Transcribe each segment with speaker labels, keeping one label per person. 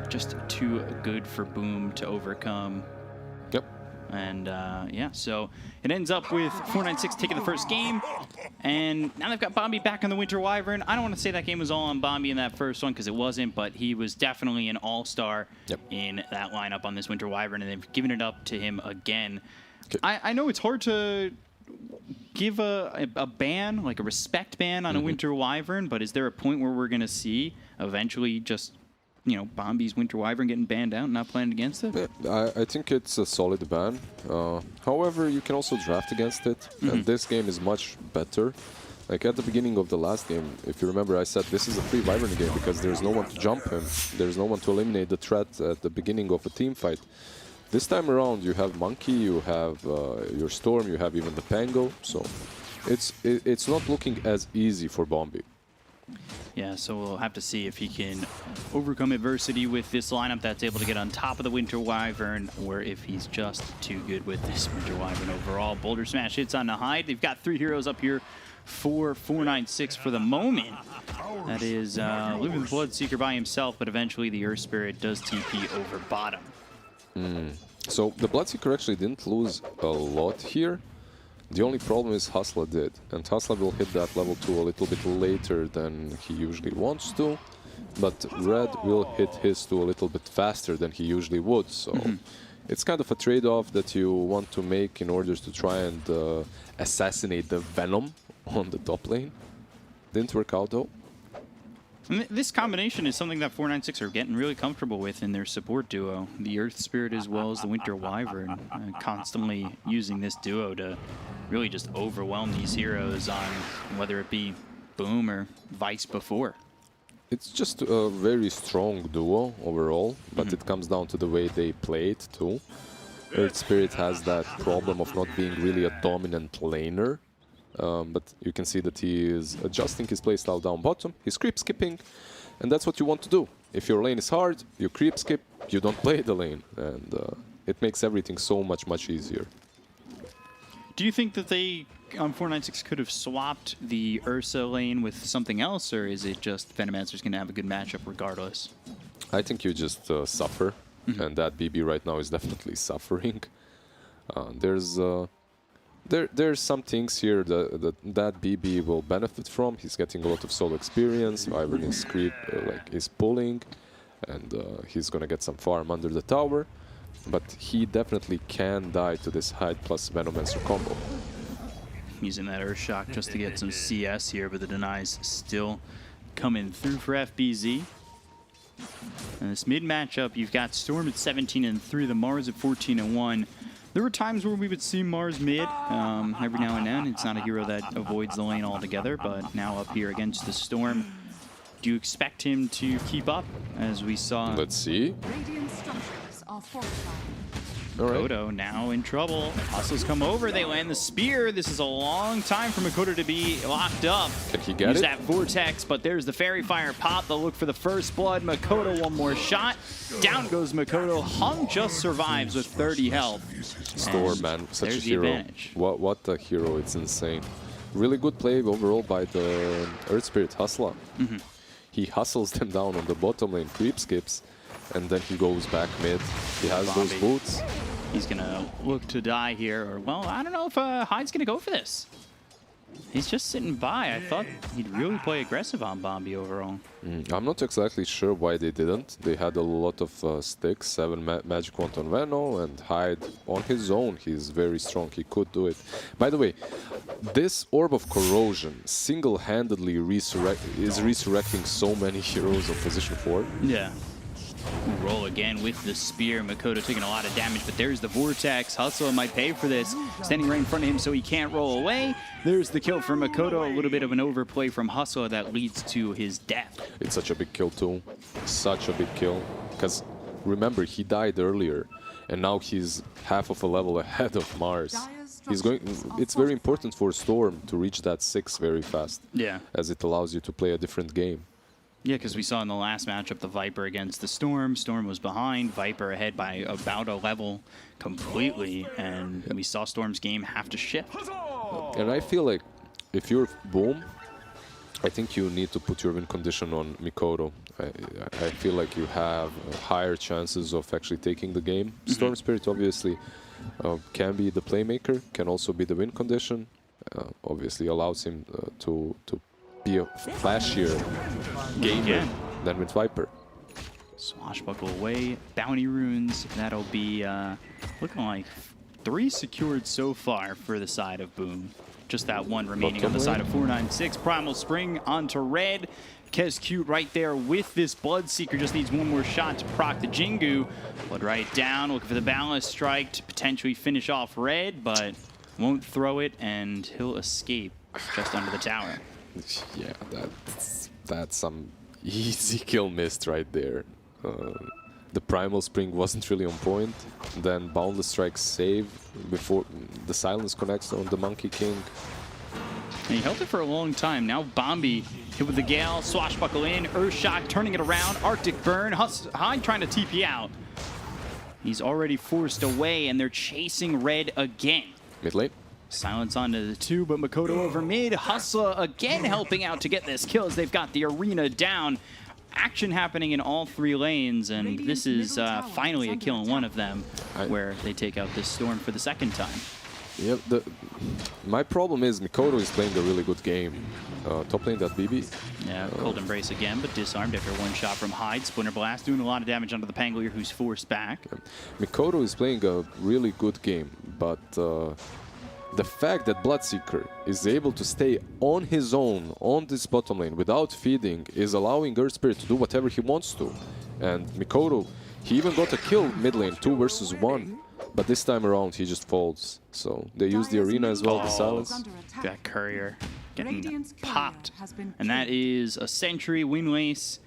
Speaker 1: just too good for Boom to overcome.
Speaker 2: Yep.
Speaker 1: And yeah, so it ends up with 496 taking the first game. And now they've got Bombi back on the Winter Wyvern. I don't want to say that game was all on Bombi in that first one because it wasn't, but he was definitely an all-star in that lineup on this Winter Wyvern, and they've given it up to him again. I know it's hard to give a ban, like a respect ban on a Winter Wyvern, but is there a point where we're going to see eventually just, you know, Bombi's Winter Wyvern getting banned out and not playing against it?
Speaker 2: I think it's a solid ban. However, you can also draft against it, and this game is much better. Like at the beginning of the last game, if you remember, I said this is a free Wyvern game because there's no one to jump him. There's no one to eliminate the threat at the beginning of a team fight. This time around, you have Monkey, you have your Storm, you have even the Pango, so it's not looking as easy for Bombi.
Speaker 1: Yeah, so we'll have to see if he can overcome adversity with this lineup that's able to get on top of the Winter Wyvern, or if he's just too good with this Winter Wyvern overall. Boulder Smash hits on the Hyde. They've got 3 heroes up here for 496 for the moment. That is Living Bloodseeker by himself, but eventually the Earth Spirit does TP over bottom.
Speaker 2: So the Bloodseeker actually didn't lose a lot here. The only problem is Hustler did, and Hustler will hit that level 2 a little bit later than he usually wants to, but Red will hit his 2 a little bit faster than he usually would, so it's kind of a trade-off that you want to make in order to try and assassinate the Venom on the top lane. Didn't work out though.
Speaker 1: And this combination is something that 496 are getting really comfortable with in their support duo. The Earth Spirit as well as the Winter Wyvern, constantly using this duo to really just overwhelm these heroes on whether it be Boom or Vice before.
Speaker 2: It's just a very strong duo overall, but it comes down to the way they play it too. Earth Spirit has that problem of not being really a dominant laner. But you can see that he is adjusting his playstyle down bottom. He's creep skipping, and that's what you want to do. If your lane is hard, you creep skip, you don't play the lane, and it makes everything so much easier.
Speaker 1: Do you think that they, on 496, could have swapped the Ursa lane with something else, or is it just Venomancer's going to have a good matchup regardless?
Speaker 2: I think you just suffer, and that BB right now is definitely suffering. There's some things here that BB will benefit from. He's getting a lot of solo experience. Wyvern is is pulling, and he's gonna get some farm under the tower. But he definitely can die to this Hyde plus Venomancer combo.
Speaker 1: Using that Earth Shock just to get some CS here, but the denies still coming through for FBZ. And this mid matchup, you've got Storm at 17-3, the Mars at 14-1. There were times where we would see Mars mid every now and then. It's not a hero that avoids the lane altogether, but now up here against the Storm, do you expect him to keep up as we saw?
Speaker 2: Let's see.
Speaker 1: Makoto now in trouble. Hustles come over, they land the spear. This is a long time for Makoto to be locked up.
Speaker 2: Can he get
Speaker 1: Use
Speaker 2: it?
Speaker 1: that vortex, but there's the fairy fire pop. They'll look for the first blood. Makoto, one more shot. Down goes Makoto. Hung just survives with 30 health.
Speaker 2: Storm, man, such a hero.
Speaker 1: Advantage.
Speaker 2: What a hero, it's insane. Really good play overall by the Earth Spirit Hustler. He hustles them down on the bottom lane, creep skips, and then he goes back mid. He has those boots.
Speaker 1: He's going to look to die here. Or, well, I don't know if Hyde's going to go for this. He's just sitting by. I thought he'd really play aggressive on Bombi overall.
Speaker 2: I'm not exactly sure why they didn't. They had a lot of sticks, 7 Magic Wand on Veno, and Hyde on his own. He's very strong. He could do it. By the way, this Orb of Corrosion single-handedly is resurrecting so many heroes of position 4.
Speaker 1: Yeah. Roll again with the spear. Makoto taking a lot of damage, but there's the vortex. Hustle might pay for this. Standing right in front of him so he can't roll away. There's the kill for Makoto. A little bit of an overplay from Hustle that leads to his death.
Speaker 2: It's such a big kill too. Such a big kill. Because remember, he died earlier, and now he's half of a level ahead of Mars. He's going. It's very important for Storm to reach that 6 very fast.
Speaker 1: Yeah.
Speaker 2: As it allows you to play a different game.
Speaker 1: Yeah, because we saw in the last matchup the Viper against the Storm. Storm was behind, Viper ahead by about a level completely, and we saw Storm's game have to shift.
Speaker 2: And I feel like if you're Boom, I think you need to put your win condition on Mikoto. I feel like you have higher chances of actually taking the game. Storm Spirit obviously can be the playmaker, can also be the win condition. Obviously allows him to be a flashier gamer than with Viper.
Speaker 1: Swashbuckle away, bounty runes. That'll be looking like 3 secured so far for the side of Boom. Just that one remaining on the side of 496. Primal Spring onto red. Kez right there with this Bloodseeker. Just needs one more shot to proc the Jingu. Blood right down, looking for the balance strike to potentially finish off red, but won't throw it, and he'll escape just under the tower.
Speaker 2: Yeah, that's some easy kill missed right there. The Primal Spring wasn't really on point. Then Boundless Strike save before the silence connects on the Monkey King.
Speaker 1: And he held it for a long time. Now Bombi hit with the Gale, Swashbuckle in, Earthshock turning it around, Arctic Burn, Hyde trying to TP out. He's already forced away, and they're chasing red again.
Speaker 2: Mid lane.
Speaker 1: Silence onto the 2, but Mikoto over mid. Hustler again helping out to get this kill as they've got the arena down. Action happening in all 3 lanes, and this is finally a kill in one of them, where they take out this Storm for the 2nd time.
Speaker 2: Yep, my problem is Mikoto is playing a really good game. Top lane that BB.
Speaker 1: Yeah, Cold Embrace again, but disarmed after one shot from Hyde. Splinter Blast doing a lot of damage onto the Pangolier, who's forced back.
Speaker 2: Mikoto is playing a really good game, but the fact that Bloodseeker is able to stay on his own on this bottom lane without feeding is allowing Earth Spirit to do whatever he wants to. And Mikoto, he even got a kill mid lane, 2 versus 1, but this time around he just folds. So they use the arena as well, the silence.
Speaker 1: That Courier getting popped. And that is a Sentry, Windlace,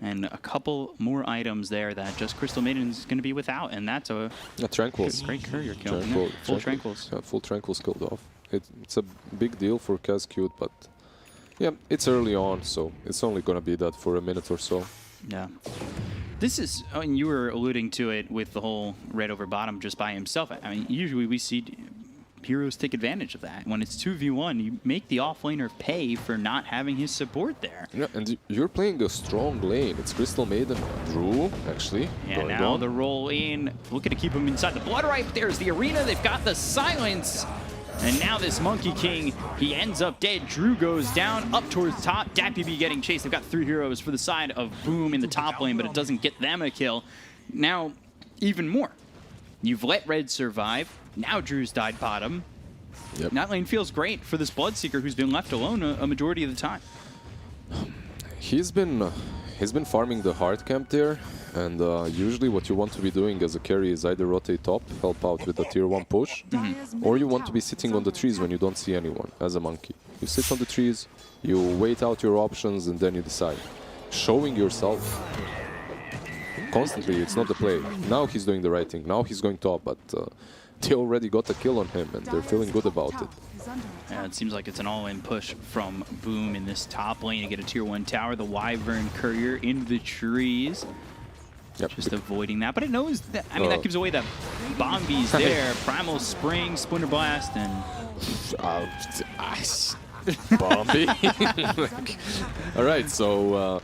Speaker 1: and a couple more items there that just Crystal Maiden is going to be without, and that's a
Speaker 2: Tranquils.
Speaker 1: Great Courier kill. Full Tranquils.
Speaker 2: Yeah, full Tranquils killed off. It's a big deal for Kaz, but yeah, it's early on, so it's only going to be that for a minute or so.
Speaker 1: Yeah. This is, and you were alluding to it with the whole red over bottom just by himself. I mean, usually we see heroes take advantage of that. When it's 2v1, you make the offlaner pay for not having his support there.
Speaker 2: Yeah, and you're playing a strong lane. It's Crystal Maiden, Drew, actually.
Speaker 1: Yeah, now the roll in, looking to keep him inside the blood right. There's the arena. They've got the silence. And now this Monkey King, he ends up dead. Drew goes down, up towards top. DPC getting chased. They've got 3 heroes for the side of Boom in the top lane, but it doesn't get them a kill. Now, even more. You've let red survive. Now Drew's died bottom. Yep. That lane feels great for this Bloodseeker who's been left alone a majority of the time.
Speaker 2: He's been farming the hard camp there, and usually what you want to be doing as a carry is either rotate top, help out with a tier 1 push, or you want to be sitting on the trees when you don't see anyone as a monkey. You sit on the trees, you wait out your options, and then you decide. Showing yourself constantly, it's not the play. Now he's doing the right thing. Now he's going top, but they already got a kill on him, and they're feeling good about it.
Speaker 1: Yeah, it seems like it's an all-in push from Boom in this top lane to get a tier 1 tower. The Wyvern Courier into the trees. Yep. Just avoiding that, but it knows that, I mean, that gives away that Bombi's there. Primal Spring, Splinter Blast, and...
Speaker 2: Bombi. All right, so...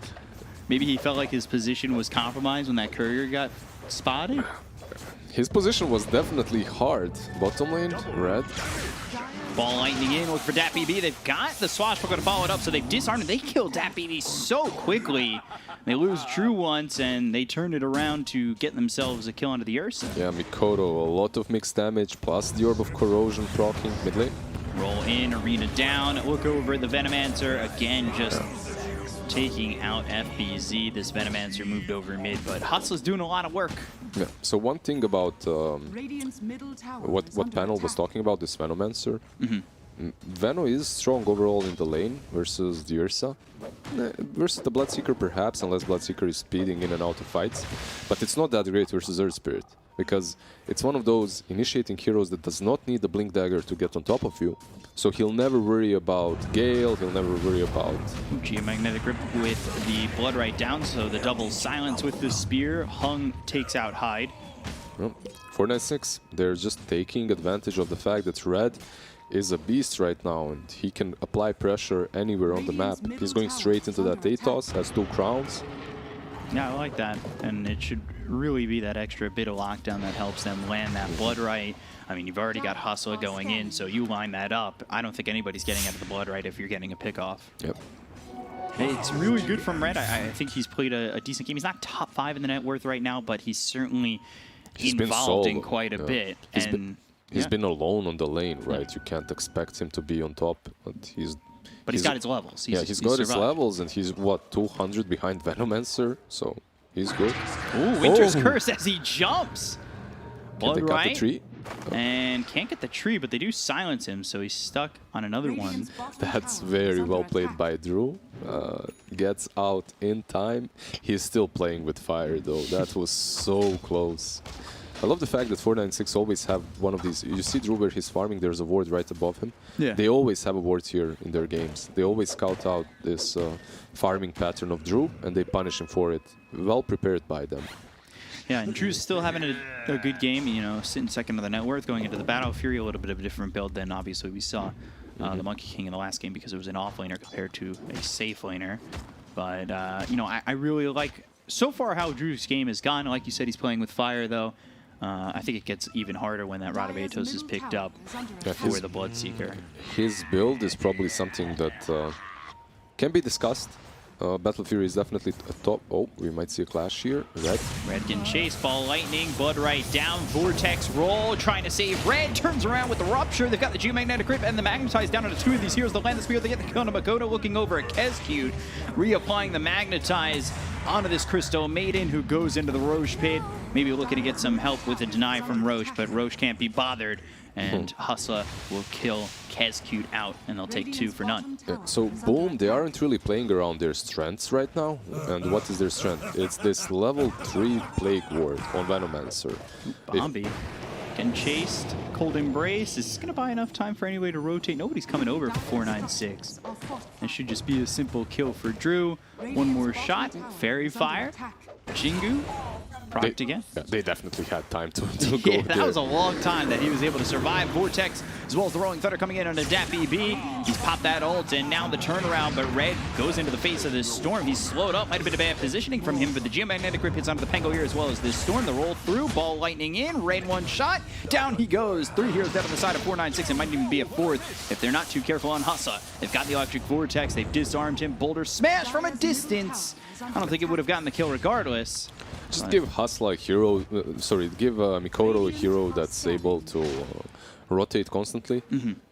Speaker 1: maybe he felt like his position was compromised when that Courier got spotted?
Speaker 2: His position was definitely hard. Bottom lane, red.
Speaker 1: Ball lightning in, look for DPC. They've got the Swashbuckle to follow it up, so they've disarmed it. They killed DPC so quickly. They lose Drew once, and they turn it around to get themselves a kill onto the Ursa.
Speaker 2: Yeah, Mikoto, a lot of mixed damage, plus the Orb of Corrosion proccing mid lane.
Speaker 1: Roll in, arena down, look over at the Venomancer. Again, just taking out FBZ. This Venomancer moved over mid, but Hustler's doing a lot of work.
Speaker 2: Yeah. So one thing about what panel was talking about, this Venomancer. Veno is strong overall in the lane versus the Ursa. Versus the Bloodseeker perhaps, unless Bloodseeker is speeding in and out of fights. But it's not that great versus Earth Spirit, because it's one of those initiating heroes that does not need the Blink Dagger to get on top of you. So he'll never worry about Gale, he'll never worry about...
Speaker 1: Geomagnetic Grip with the Blood right down, so the double silence with the Spear. Hung takes out Hyde.
Speaker 2: Well, 496, they're just taking advantage of the fact that red is a beast right now, and he can apply pressure anywhere on the map. He's going straight into that ATOS, has 2 crowns.
Speaker 1: Yeah, I like that. And it should really be that extra bit of lockdown that helps them land that blood right. I mean, you've already got Hustler going in, so you line that up. I don't think anybody's getting out of the blood right if you're getting a pick off.
Speaker 2: Yep.
Speaker 1: It's really good from Red. I think he's played a decent game. He's not top 5 in the net worth right now, but he's certainly involved in quite a bit.
Speaker 2: He's been alone on the lane, right? You can't expect him to be on top, but he's
Speaker 1: got his levels.
Speaker 2: He's got his levels, and he's, what, 200 behind Venomancer, so he's good.
Speaker 1: Ooh, Winter's Curse as he jumps. Blood right.
Speaker 2: The tree?
Speaker 1: And can't get the tree, but they do silence him, so he's stuck on another one.
Speaker 2: That's very well played by Drew. Gets out in time. He's still playing with fire, though. That was so close. I love the fact that 496 always have one of these. You see Drew where he's farming, there's a ward right above him. Yeah. They always have a ward here in their games. They always scout out this farming pattern of Drew, and they punish him for it. Well prepared by them.
Speaker 1: Yeah, and Drew's still having a good game, you know, sitting second on the net worth, going into the Battle Fury, a little bit of a different build than obviously we saw the Monkey King in the last game because it was an off laner compared to a safe laner. But, you know, I really like so far how Drew's game has gone. Like you said, he's playing with fire, though. I think it gets even harder when that Rod of Atos is picked up for the Bloodseeker.
Speaker 2: His build is probably something that can be discussed. Battle Fury is definitely a top. Oh, we might see a clash here. Red
Speaker 1: getting chased. Ball lightning. Blood right down. Vortex roll. Trying to save Red. Turns around with the Rupture. They've got the Geomagnetic Grip and the Magnetize down onto 2 of these heroes. The land the spear. They get the kill on Makoto. Looking over at Kescute. Reapplying the Magnetize onto this Crystal Maiden who goes into the Roche pit. Maybe looking to get some help with a deny from Roche, but Roche can't be bothered. And Hustler will kill Kescute out, and they'll take 2 for none.
Speaker 2: Yeah, so Boom, they aren't really playing around their strengths right now. And what is their strength? It's this level 3 Plague Ward on Venomancer.
Speaker 1: Bombi getting chased. Cold Embrace. Is this going to buy enough time for anybody to rotate? Nobody's coming over for 496. It should just be a simple kill for Drew. One more shot. Fairy Fire. Jingu. Propped again.
Speaker 2: Yeah, they definitely had time to go
Speaker 1: there. That
Speaker 2: there.
Speaker 1: was a long time that he was able to survive. Vortex, as well as the Rolling Thunder coming in on a DAP EB. He's popped that ult, and now the turnaround, but Red goes into the face of this Storm. He's slowed up. Might have been a bad positioning from him, but the Geomagnetic Grip hits onto the Pangolier as well as this Storm. The roll through, Ball Lightning in, Red 1 shot. Down he goes. 3 heroes dead on the side of 496. It might even be a 4th if they're not too careful on Hustler. They've got the Electric Vortex. They've disarmed him. Boulder smash from a distance. I don't think it would have gotten the kill regardless.
Speaker 2: Just give Hustler a hero, give Mikoto a hero that's able to rotate constantly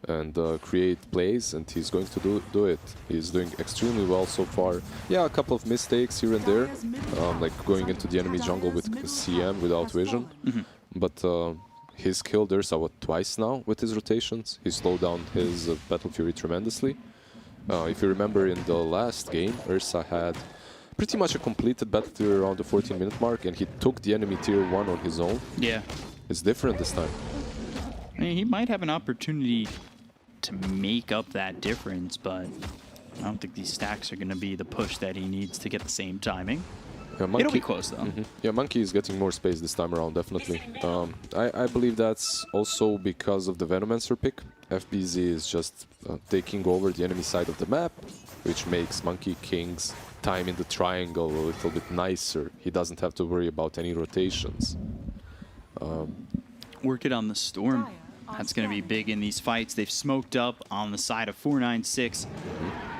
Speaker 2: and create plays, and he's going to do it. He's doing extremely well so far. Yeah, a couple of mistakes here and there, like going into the enemy jungle with CM without vision, but he's killed Ursa, what, twice now with his rotations. He slowed down his Battle Fury tremendously. If you remember in the last game, Ursa had pretty much a completed Battle Fury around the 14-minute mark, and he took the enemy tier 1 on his own.
Speaker 1: Yeah.
Speaker 2: It's different this time.
Speaker 1: I mean, he might have an opportunity to make up that difference, but I don't think these stacks are going to be the push that he needs to get the same timing. Yeah, Monkey, it'll be close, though.
Speaker 2: Yeah, Monkey is getting more space this time around, definitely. I believe that's also because of the Venomancer pick. FBZ is just taking over the enemy side of the map, which makes Monkey King's time in the triangle a little bit nicer. He doesn't have to worry about any rotations.
Speaker 1: Work it on the Storm. That's going to be big in these fights. They've smoked up on the side of 496,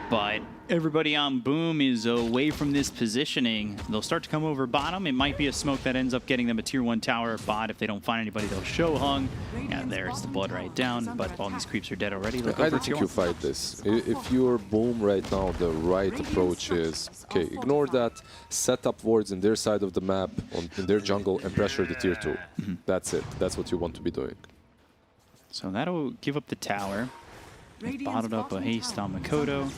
Speaker 1: but everybody on Boom is away from this positioning. They'll start to come over bottom. It might be a smoke that ends up getting them a tier 1 tower bot. If they don't find anybody, they'll show hung. Yeah, there's the blood right down, but all these creeps are dead already.
Speaker 2: I don't think you fight this. If you're Boom right now, the right approach is, okay, ignore that, set up wards in their side of the map, in their jungle, and pressure the tier 2. That's it. That's what you want to be doing.
Speaker 1: So that'll give up the tower. They've bottled up a haste on Makoto.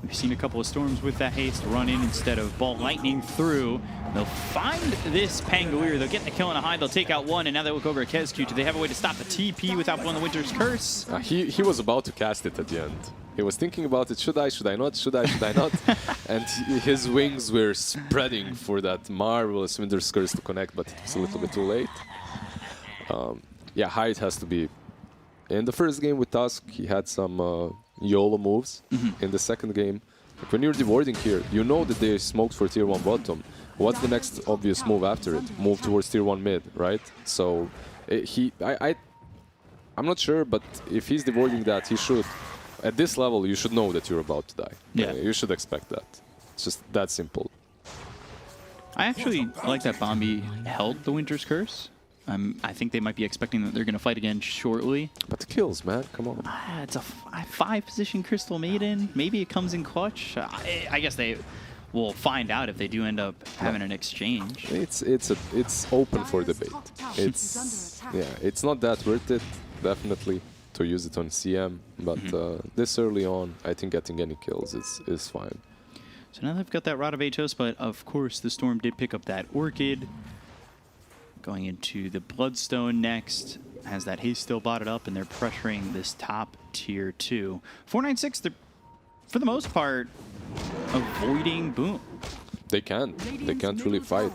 Speaker 1: We've seen a couple of Storms with that haste run in instead of Ball Lightning through. They'll find this Pangolier. They'll get the kill on a high. They'll take out 1, and now they look over at Kescute. Do they have a way to stop the TP without blowing the Winter's Curse?
Speaker 2: He was about to cast it at the end. He was thinking about it. Should I not? Should I not? And his wings were spreading for that marvelous Winter's Curse to connect, but it's a little bit too late. Yeah, height has to be In the first game with Tusk, he had some YOLO moves. In the second game, when you're dewarding here, you know that they smoked for tier 1 bottom. What's the next obvious move after it? Move towards tier 1 mid, right? So I'm not sure, but if he's dewarding that, he should. At this level, you should know that you're about to die.
Speaker 1: Yeah.
Speaker 2: You should expect that. It's just that simple.
Speaker 1: I actually like that Bombi held the Winter's Curse. I think they might be expecting that they're going to fight again shortly.
Speaker 2: But the kills, man, come on.
Speaker 1: It's a 5-position Crystal Maiden. Maybe it comes in clutch. I guess they will find out if they do end up having an exchange.
Speaker 2: It's open for debate. It's not that worth it, definitely, to use it on CM. But this early on, I think getting any kills is fine.
Speaker 1: So now they've got that Rod of Atos, but of course the Storm did pick up that Orchid. Going into the Bloodstone next, has that haste still botted up, and they're pressuring this top tier 2. 496, they're, for the most part, avoiding Boom.
Speaker 2: They can't really fight.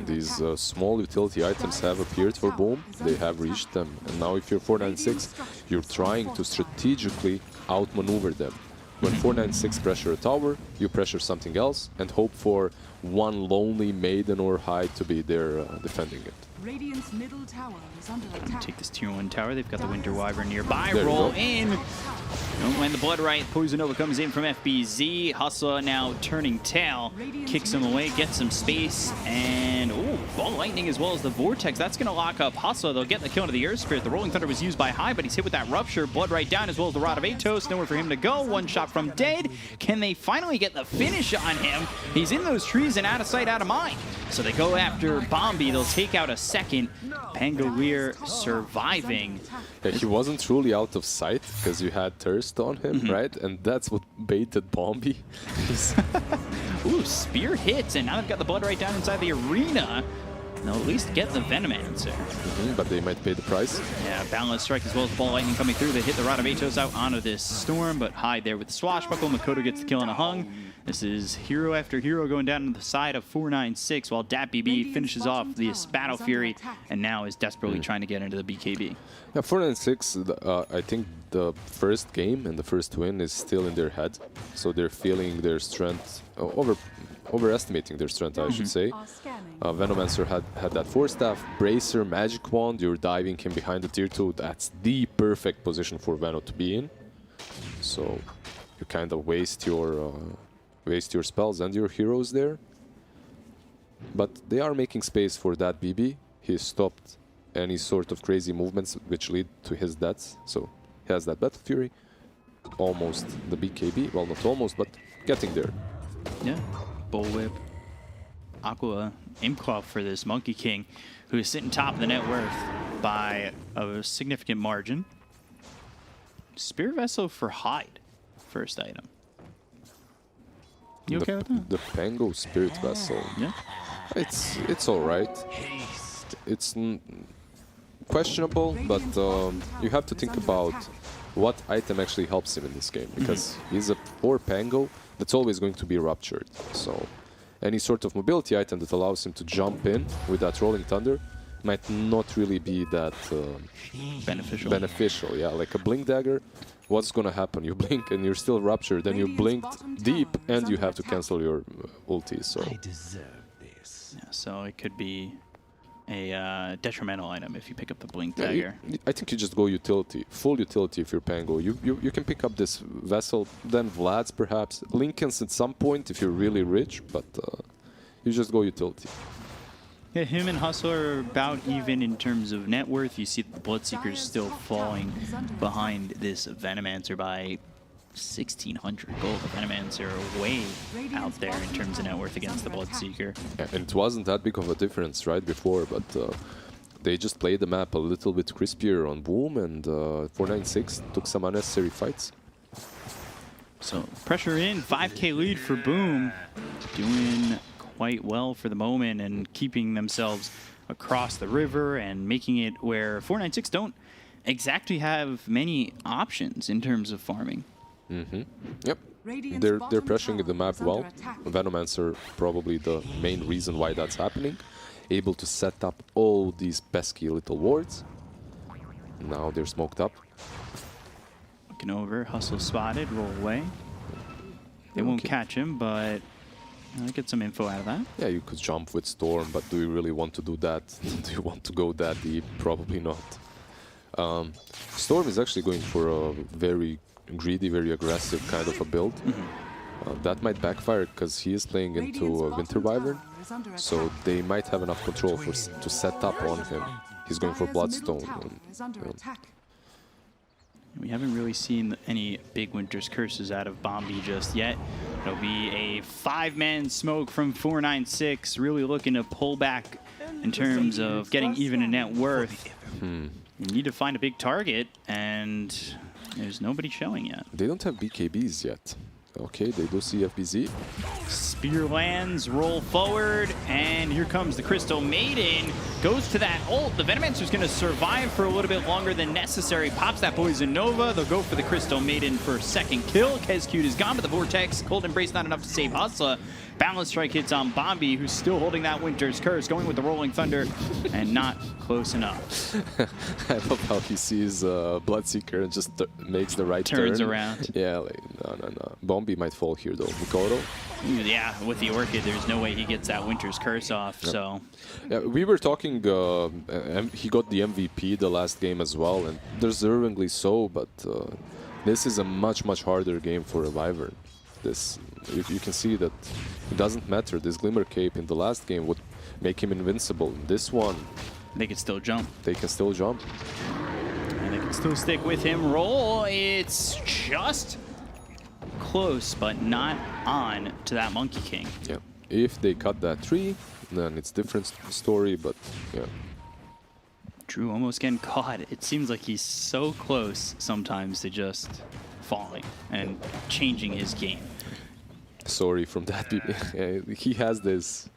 Speaker 2: These small utility items have appeared for Boom. They have reached them. And now if you're 496, you're trying to strategically outmaneuver them. When 496 pressure a tower, you pressure something else and hope for one lonely Maiden or Hyde to be there defending it.
Speaker 3: Radiant's middle tower is under attack.
Speaker 1: Take this tier 1 tower. They've got the Winter Wyvern nearby.
Speaker 2: There
Speaker 1: Roll in. When the Blood Right Poison Nova comes in from FBZ, Hustle now turning tail, kicks him away, gets some space, and Ball Lightning as well as the Vortex. That's going to lock up Hustle. They'll get the kill into the Earth Spirit. The Rolling Thunder was used by High, but he's hit with that Rupture. Blood Right down as well as the Rod of Atos. Nowhere for him to go. One shot from dead. Can they finally get the finish on him? He's in those trees and out of sight, out of mind. So they go after Bombi. They'll take out a second. Pangolier surviving.
Speaker 2: Yeah, he wasn't truly out of sight because you had Thirst on him, right? And that's what baited Bombi.
Speaker 1: Ooh, spear hits, and now they've got the Blood right down inside the arena. They'll at least get the Venomancer.
Speaker 2: But they might pay the price.
Speaker 1: Yeah, Boundless Strike as well as Ball Lightning coming through. They hit the Rod of Atos out onto this Storm, but Hyde there with the Swashbuckle. Makoto gets the kill on a hung. This is hero after hero going down to the side of 496 while DatBB finishes off this Battle Fury and now is desperately trying to get into the BKB.
Speaker 2: Yeah, 496, I think the first game and the first win is still in their head. So they're feeling their strength, overestimating their strength, I should say. Venomancer had that 4-staff, Bracer, Magic Wand, you're diving him behind the tier 2. That's the perfect position for Veno to be in. So you kind of waste your spells and your heroes there. But they are making space for that BB. He stopped any sort of crazy movements which lead to his deaths. So he has that Battle Fury. Almost the BKB. Well, not almost, but getting there.
Speaker 1: Yeah. Bullwhip. Aqua Imqua for this Monkey King, who is sitting top of the net worth by a significant margin. Spear Vessel for Hyde. First item. You okay with that?
Speaker 2: The Pango Spirit Vessel.
Speaker 1: Yeah.
Speaker 2: It's all right. It's questionable, but you have to think about what item actually helps him in this game, because he's a 4 Pango that's always going to be ruptured. So any sort of mobility item that allows him to jump in with that Rolling Thunder might not really be that beneficial. Yeah, like a Blink Dagger. What's gonna happen? You blink and you're still ruptured, then you blinked deep and you have to cancel your ulti. So
Speaker 4: I deserve this.
Speaker 1: Yeah, so it could be a detrimental item if you pick up the Blink Dagger.
Speaker 2: I think you just go utility, full utility if you're Pango. You can pick up this Vessel, then Vlad's perhaps, Lincoln's at some point if you're really rich, but you just go utility.
Speaker 1: Yeah, him and Hustle are about even in terms of net worth. You see the Bloodseeker's still falling behind this Venomancer by 1,600 gold. The Venomancer way out there in terms of net worth against the Bloodseeker.
Speaker 2: Yeah, and it wasn't that big of a difference right before, but they just played the map a little bit crispier on Boom, and 496 took some unnecessary fights.
Speaker 1: So pressure in, 5k lead for Boom. Doing quite well for the moment and keeping themselves across the river and making it where 496 don't exactly have many options in terms of farming.
Speaker 2: Yep. They're pressuring the map well. Venomancer probably the main reason why that's happening. Able to set up all these pesky little wards. Now they're smoked up.
Speaker 1: Looking over, Hustle spotted, roll away. They won't catch him, but I'll get some info out of that.
Speaker 2: Yeah, you could jump with Storm, but do you really want to do that? Do you want to go that deep? Probably not. Storm is actually going for a very greedy, very aggressive kind of a build. That might backfire because he is playing into Winter Wyvern, so they might have enough control to set up on him. He's going for Bloodstone.
Speaker 1: We haven't really seen any big Winter's Curses out of Bombi just yet. It'll be a 5-man smoke from 496, really looking to pull back in terms of getting even a net worth. You need to find a big target, and there's nobody showing yet.
Speaker 2: They don't have BKBs yet. Okay, they do see FBZ.
Speaker 1: Spear lands, roll forward, and here comes the Crystal Maiden. Goes to that ult. The Venomancer's going to survive for a little bit longer than necessary. Pops that Poison Nova. They'll go for the Crystal Maiden for second kill. Kezcute is gone, but the Vortex. Cold Embrace not enough to save Hustla. Balance Strike hits on Bombi, who's still holding that Winter's Curse, going with the Rolling Thunder, and not close enough.
Speaker 2: I love how he sees Bloodseeker and just makes the right turn.
Speaker 1: Turns around.
Speaker 2: Yeah, like, no. Bombi might fall here, though. Mikoto?
Speaker 1: Yeah, with the Orchid, there's no way he gets that Winter's Curse off, so...
Speaker 2: Yeah, we were talking, he got the MVP the last game as well, and deservingly so, but this is a much harder game for a Wyvern. You can see that it doesn't matter. This Glimmer Cape in the last game would make him invincible. In this one,
Speaker 1: they can still jump.
Speaker 2: They can still jump.
Speaker 1: And they can still stick with him. Roll, it's just close, but not on to that Monkey King.
Speaker 2: Yeah, if they cut that tree, then it's different story, but yeah.
Speaker 1: Drew almost getting caught. It seems like he's so close sometimes to just falling and changing his game.
Speaker 2: Sorry from that. He has this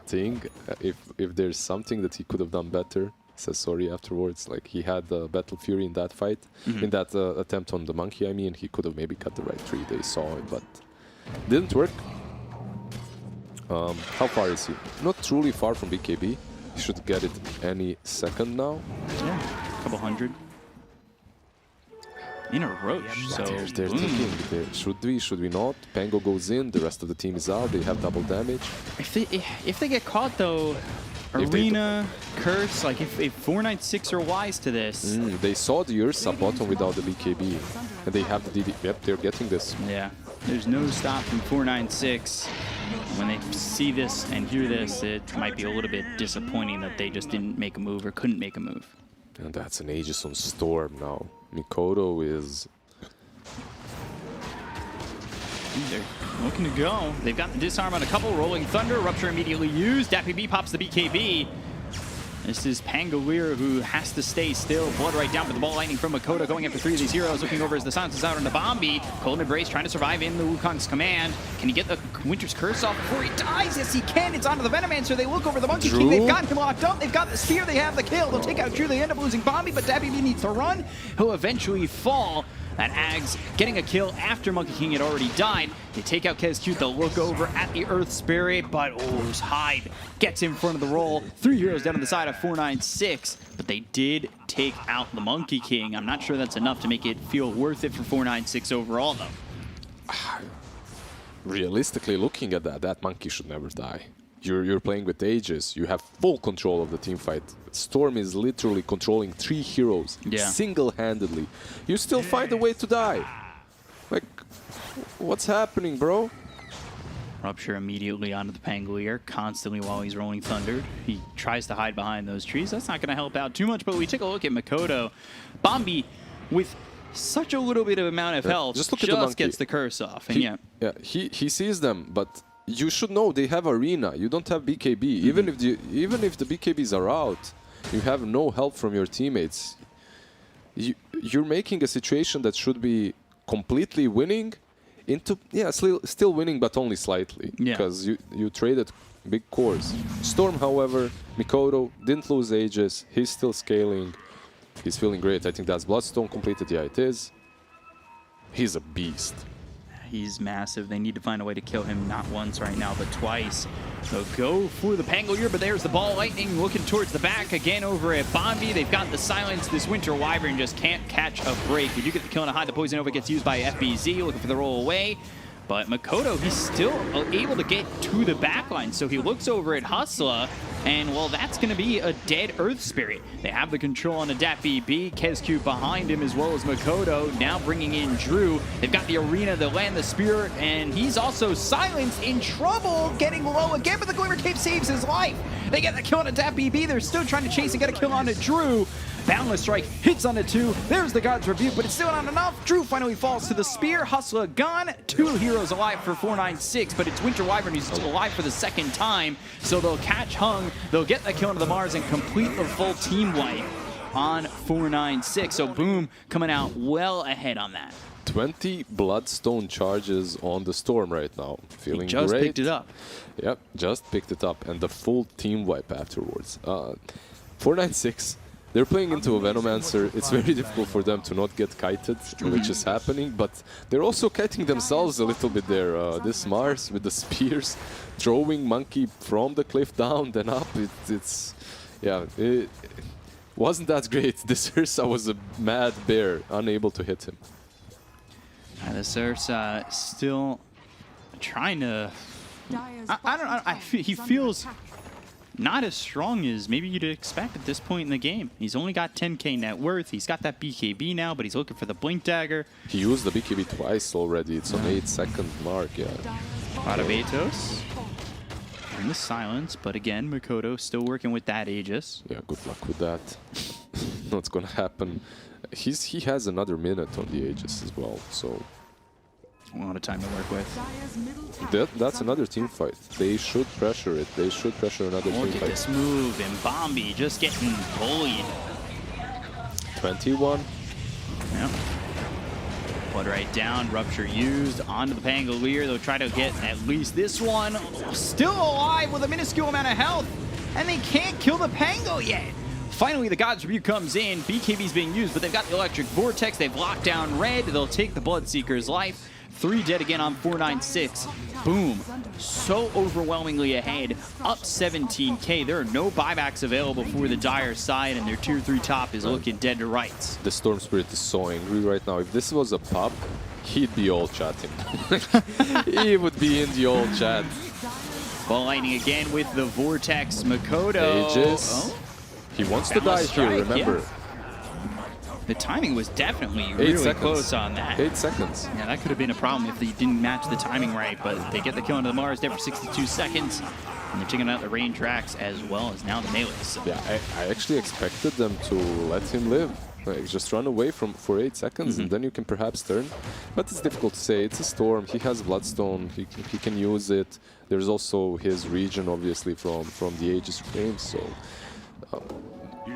Speaker 2: thing. If there's something that he could have done better, says sorry afterwards. Like he had Battle Fury in that fight, in that attempt on the monkey. I mean, he could have maybe cut the right tree. They saw it, but didn't work. How far is he? Not truly far from BKB. He should get it any second now.
Speaker 1: Yeah, a couple hundred. In a Roche, so
Speaker 2: they're thinking, should we not? Pango goes in, the rest of the team is out, they have double damage.
Speaker 1: If they get caught though, Arena, Curse, like if 496 are wise to this.
Speaker 2: They saw the Ursa bottom without the BKB, and they have the DD. Yep, they're getting this.
Speaker 1: Yeah, there's no stop from 496. When they see this and hear this, it might be a little bit disappointing that they just didn't make a move or couldn't make a move.
Speaker 2: And that's an Aegis on Storm now. Mikoto is...
Speaker 1: They're looking to go. They've got the disarm on a couple. Rolling Thunder. Rupture immediately used. DPB pops the BKB. This is Pangolier who has to stay still. Blood right down, but the ball lightning from Makoto going after 3 of these heroes. Looking over as the silence is out on the Bombi. Cold Embrace trying to survive in the Wukong's command. Can he get the Winter's Curse off before he dies? Yes, he can. It's onto the Venomancer. They look over the Monkey King. They've got him locked up. They've got the Spear. They have the kill. They'll take out Drew. They end up losing Bombi, but DPB needs to run. He'll eventually fall. That Ags getting a kill after Monkey King had already died. They take out Kezcute. They'll look over at the Earth Spirit, but his hide gets in front of the roll. 3 heroes down on the side of 496, but they did take out the Monkey King. I'm not sure that's enough to make it feel worth it for 496 overall, though.
Speaker 2: Realistically, looking at that monkey should never die. You're playing with Aegis. You have full control of the team fight. Storm is literally controlling 3 heroes single-handedly. You still find a way to die. Like, what's happening, bro?
Speaker 1: Rupture immediately onto the Pangolier, constantly while he's rolling Thunder. He tries to hide behind those trees. That's not going to help out too much, but we take a look at Makoto. Bombi, with such a little bit of amount of health,
Speaker 2: just look at the monkey.
Speaker 1: Gets the curse off. And
Speaker 2: he sees them, but you should know they have Arena. You don't have BKB. Even if the BKBs are out, you have no help from your teammates. You're making a situation that should be completely winning into still winning, but only slightly because you traded big cores. Storm, however, Mikoto didn't lose Aegis. He's still scaling. He's feeling great. I think that's Bloodstone completed. Yeah, it is. He's a beast.
Speaker 1: He's massive. They need to find a way to kill him, not once right now, but twice. So go for the Pangolier, but there's the ball lightning looking towards the back again over at Bombi. They've got the silence. This Winter Wyvern just can't catch a break. We do get the kill on a high. The Poison Over gets used by FBZ, looking for the roll away. But Makoto, he's still able to get to the backline. So he looks over at Hustla, and well, that's going to be a dead Earth Spirit. They have the control on Adapt BB. Kezcube behind him as well as Makoto. Now bringing in Drew. They've got the Arena, the Land, the Spirit, and he's also silenced, in trouble, getting low again, but the Glimmer Cape saves his life. They get the kill on Adapt BB. They're still trying to chase and get a kill on Drew. Boundless Strike hits on the 2. There's the God's Rebuke, but it's still not enough. Drew finally falls to the spear. Hustler gone. 2 heroes alive for 496, but it's Winter Wyvern who's still alive for the second time. So they'll catch Hung. They'll get the kill into the Mars and complete the full team wipe on 496. So Boom coming out well ahead on that. 20
Speaker 2: Bloodstone charges on the Storm right now. Feeling
Speaker 1: he just
Speaker 2: great.
Speaker 1: picked it up.
Speaker 2: Yep, just picked it up. And the full team wipe afterwards. 496. They're playing into a Venomancer. It's very difficult for them to not get kited, which is happening, but they're also kiting themselves a little bit there. This Mars with the spears, throwing Monkey from the cliff down, then up. It wasn't that great. This Ursa was a mad bear, unable to hit him.
Speaker 1: This Ursa still trying to... I don't know. He feels not as strong as maybe you'd expect at this point in the game. He's only got 10k net worth. He's got that BKB now, but he's looking for the Blink Dagger.
Speaker 2: He used the BKB twice already. It's on 8-second mark, yeah.
Speaker 1: Atos in the silence, but again, Makoto still working with that Aegis.
Speaker 2: Yeah, good luck with that. What's gonna happen? He has another minute on the Aegis as well, so...
Speaker 1: a lot of time to work with.
Speaker 2: That's another team fight. They should pressure it. They should pressure another team
Speaker 1: Look
Speaker 2: fight.
Speaker 1: at this move, and Bombi just getting bullied.
Speaker 2: 21.
Speaker 1: Yep. Blood right down, Rupture used, onto the Pangolier. They'll try to get at least this one. Still alive with a minuscule amount of health, and they can't kill the Pango yet. Finally, the God's Rebuke comes in. BKB's being used, but they've got the Electric Vortex. They've locked down Red. They'll take the Bloodseeker's life. 3 dead again on 496. Boom. So overwhelmingly ahead. Up 17k. There are no buybacks available for the Dire side, and their tier 3 top is looking dead to rights.
Speaker 2: The Storm Spirit is so angry right now. If this was a pub, he'd be all chatting. He would be in the old chat.
Speaker 1: Ball lightning again with the Vortex. Makoto.
Speaker 2: Aegis. He wants to die here, remember.
Speaker 1: Yeah. The timing was definitely really close on that.
Speaker 2: 8 seconds.
Speaker 1: Yeah, that could have been a problem if they didn't match the timing right, but they get the kill into the Mars there for 62 seconds. And they're taking out the range racks as well as now the melee. So.
Speaker 2: Yeah, I actually expected them to let him live. Like, just run away for 8 seconds and then you can perhaps turn. But it's difficult to say. It's a Storm. He has Bloodstone. He can use it. There's also his region, obviously, from the Aegis game. So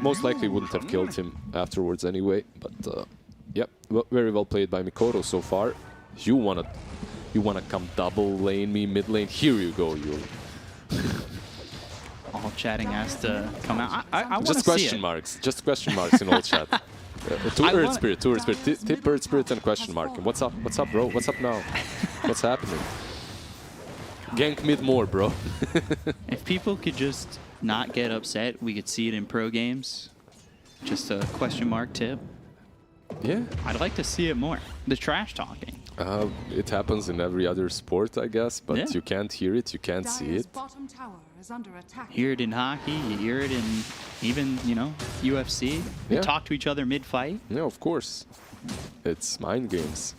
Speaker 2: most likely wouldn't have killed him afterwards anyway. But yep, very well played by Makoto so far. You wanna come double lane me mid lane? Here you go, you.
Speaker 1: All chatting has to come out. I want to
Speaker 2: just
Speaker 1: see
Speaker 2: question
Speaker 1: it.
Speaker 2: Marks. Just question marks in all chat. To Earth Spirit. Tip Earth Spirit and question mark. What's up? What's up, bro? What's up now? What's happening? Gank mid more, bro.
Speaker 1: If people could just not get upset, we could see it in pro games. Just a question mark tip.
Speaker 2: Yeah.
Speaker 1: I'd like to see it more. The trash talking.
Speaker 2: It happens in every other sport, I guess, but
Speaker 1: Yeah.
Speaker 2: you can't hear it, you can't see it.
Speaker 3: Bottom tower is under attack.
Speaker 1: Hear it in hockey, you hear it in even, UFC. They
Speaker 2: Yeah.
Speaker 1: talk to each other mid-fight.
Speaker 2: Yeah, of course. It's mind games.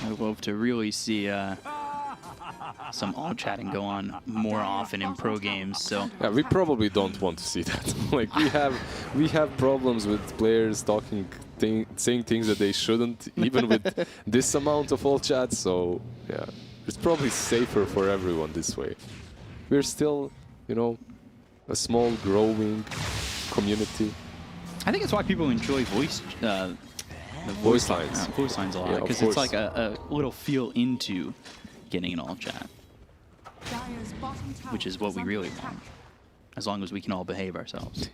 Speaker 1: I'd love to really see some all chatting go on more often in pro games. So
Speaker 2: Yeah, we probably don't want to see that. Like we have problems with players talking, saying things that they shouldn't, even with this amount of all chat. So yeah, it's probably safer for everyone this way. We're still, a small growing community.
Speaker 1: I think it's why people enjoy the
Speaker 2: Voice lines.
Speaker 1: Voice lines a lot,
Speaker 2: Yeah, of
Speaker 1: because it's
Speaker 2: course.
Speaker 1: like a little feel into getting an all chat,
Speaker 3: Dire's bottom tower
Speaker 1: which is what
Speaker 3: is
Speaker 1: we
Speaker 3: under
Speaker 1: really
Speaker 3: attack.
Speaker 1: want, as long as we can all behave ourselves.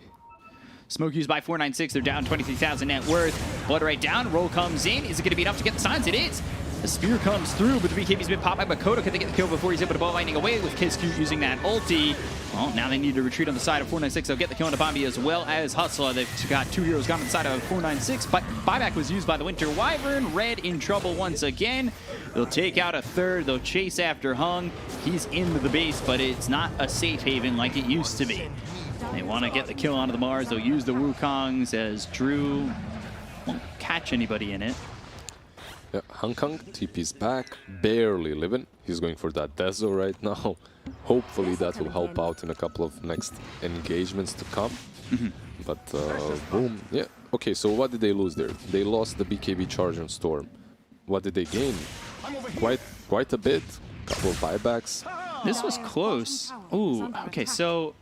Speaker 1: Smoke used by 496. They're down 23,000 net worth. Blood right down. Roll comes in. Is it going to be enough to get the signs? It is. The spear comes through, but the BKB's been popped by Makoto. Can they get the kill before he's able to ball lightning away with KSQ using that ulti? Well, now they need to retreat on the side of 496. They'll get the kill on the Bombi as well as Hustler. They've got 2 heroes gone on the side of 496, but buyback was used by the Winter Wyvern. Red in trouble once again. They'll take out a third. They'll chase after Hung. He's into the base, but it's not a safe haven like it used to be. They want to get the kill onto the Mars. They'll use the Wukongs as Drew won't catch anybody in it.
Speaker 2: Yeah, Hong Kong, TP's back, barely living. He's going for that Dezo right now. Hopefully that will help out in a couple of next engagements to come. But boom, yeah. Okay, so what did they lose there? They lost the BKB charge on Storm. What did they gain? Quite a bit. Couple of buybacks.
Speaker 1: This was close. Ooh, okay, so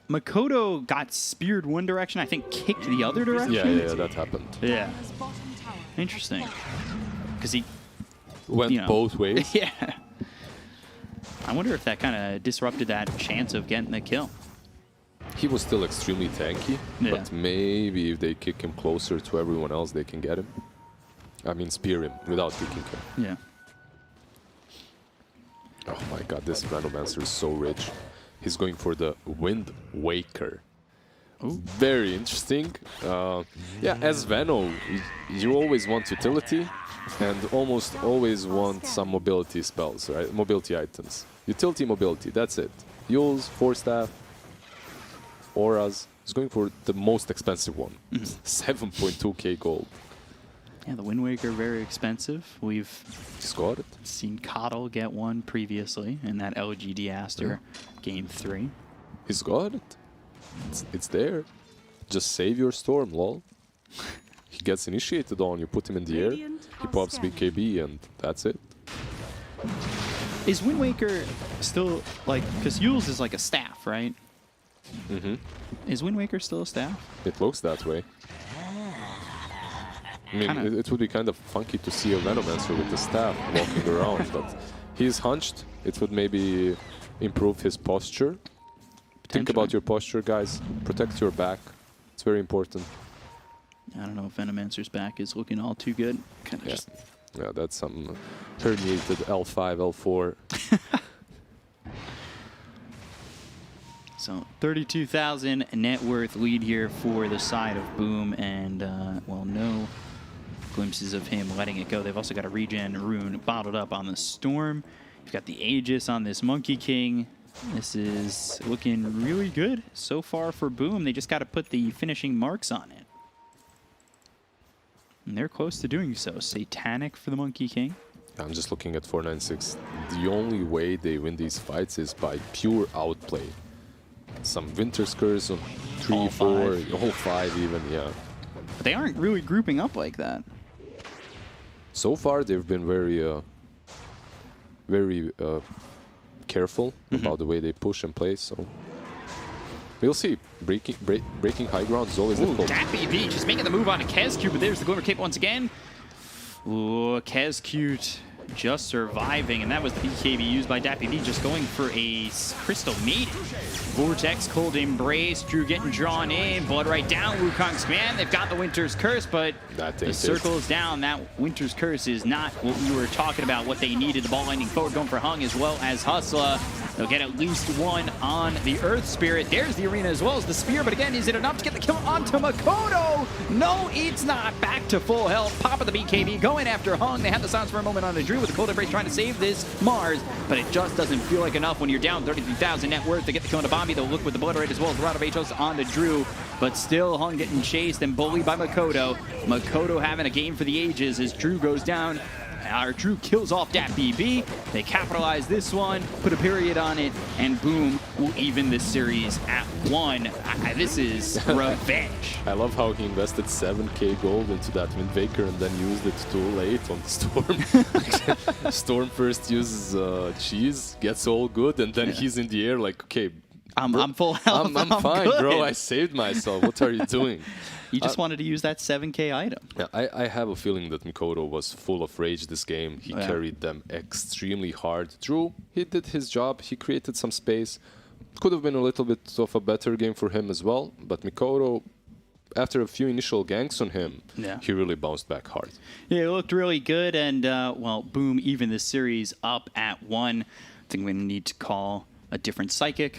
Speaker 1: Makoto got speared one direction, I think kicked the other direction?
Speaker 2: Yeah, that happened.
Speaker 1: Yeah. Interesting. Because he
Speaker 2: went both ways.
Speaker 1: Yeah. I wonder if that kind of disrupted that chance of getting the kill.
Speaker 2: He was still extremely tanky,
Speaker 1: Yeah.
Speaker 2: but maybe if they kick him closer to everyone else, they can get him. I mean, spear him without kicking him.
Speaker 1: Yeah.
Speaker 2: Oh my god, this Venomancer is so rich. He's going for the Wind Waker.
Speaker 1: Ooh.
Speaker 2: Very interesting. Yeah, as Veno, you always want utility and almost always want some mobility spells, right? Mobility items. Utility, mobility, that's it. Yules, Force Staff, Auras. He's going for the most expensive one. 7.2k gold.
Speaker 1: Yeah, the Wind Waker, very expensive. We've
Speaker 2: He's got it.
Speaker 1: seen Coddle get one previously in that LGD Aster Game 3.
Speaker 2: He's got it. It's there. Just save your Storm, lol. He gets initiated on, you put him in the air, he pops BKB, and that's it.
Speaker 1: Is Wind Waker still, like, because Yules is like a staff, right? Is Wind Waker still a staff?
Speaker 2: It looks that way. I mean, it would be kind of funky to see a Venomancer with the staff walking around, but he's hunched. It would maybe improve his posture. Think about your posture, guys. Protect your back. It's very important.
Speaker 1: I don't know if Venomancer's back is looking all too good. Kind of just...
Speaker 2: Yeah, that's some herniated L5, L4.
Speaker 1: So 32,000 net worth lead here for the side of Boom, and well, no glimpses of him letting it go. They've also got a regen rune bottled up on the Storm. You've got the Aegis on this Monkey King. This is looking really good so far for Boom. They just got to put the finishing marks on it. And they're close to doing so. Satanic for the Monkey King.
Speaker 2: I'm just looking at 496. The only way they win these fights is by pure outplay. Some Winter's Curse on 3,
Speaker 1: All
Speaker 2: 4,
Speaker 1: five.
Speaker 2: all 5 even, yeah.
Speaker 1: But they aren't really grouping up like that.
Speaker 2: So far, they've been very careful about the way they push and play, so we'll see. Breaking high ground is always difficult.
Speaker 1: DPC just making the move on to KSQ, but there's the Glimmer Cape once again. Ooh, KSQ just surviving, and that was the BKB used by DPC, just going for a Crystal Maiden. Vortex, Cold Embrace, Drew getting drawn in, blood right down, Wukong's command. They've got the Winter's Curse, but the circle is down. That Winter's Curse is not what we were talking about, what they needed. The ball lightning forward going for Hung as well as Hustler. They'll get at least one on the Earth Spirit. There's the arena as well as the Spear, but again, is it enough to get the kill onto Makoto? No, it's not. Back to full health. Pop of the BKB going after Hung. They had the silence for a moment on the Drew with the Cold Embrace trying to save this Mars, but it just doesn't feel like enough when you're down 33,000 net worth to get the kill on the Bombi. They'll look with the Blood Raid as well as the Rod of Hos on the Drew, but still Hung getting chased and bullied by Makoto. Makoto having a game for the ages as Drew goes down. Our Drew kills off DPC. They capitalize this one, put a period on it, and Boom will even this series at 1. This is revenge.
Speaker 2: I love how he invested 7k gold into that Wind Waker and then used it too late on the Storm. Storm first uses cheese, gets all good, and then he's in the air like, okay,
Speaker 1: I'm full health.
Speaker 2: I'm fine,
Speaker 1: good.
Speaker 2: bro. I saved myself. What are you doing?
Speaker 1: You just wanted to use that 7k item.
Speaker 2: Yeah, I have a feeling that Makoto was full of rage this game. He carried them extremely hard. Drew, he did his job. He created some space. Could have been a little bit of a better game for him as well. But Makoto, after a few initial ganks on him,
Speaker 1: Yeah.
Speaker 2: he really bounced back hard.
Speaker 1: Yeah, it looked really good, and, well, boom, even this series up at 1. I think we need to call a different Psychic.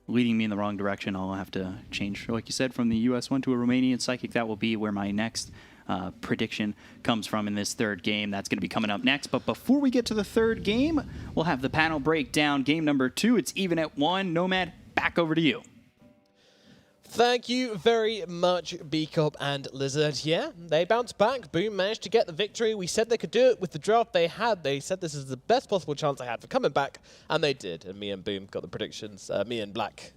Speaker 1: Leading me in the wrong direction, I'll have to change, like you said, from the US one to a Romanian Psychic. That will be where my next prediction comes from in this third game. That's going to be coming up next. But before we get to the third game, we'll have the panel breakdown. Game number 2, it's even at 1. Nomad, back over to you.
Speaker 5: Thank you very much, B-Cop and Lizard. Yeah, they bounced back. Boom managed to get the victory. We said they could do it with the draft they had. They said this is the best possible chance they had for coming back, and they did. And me and Boom got the predictions. Me and Black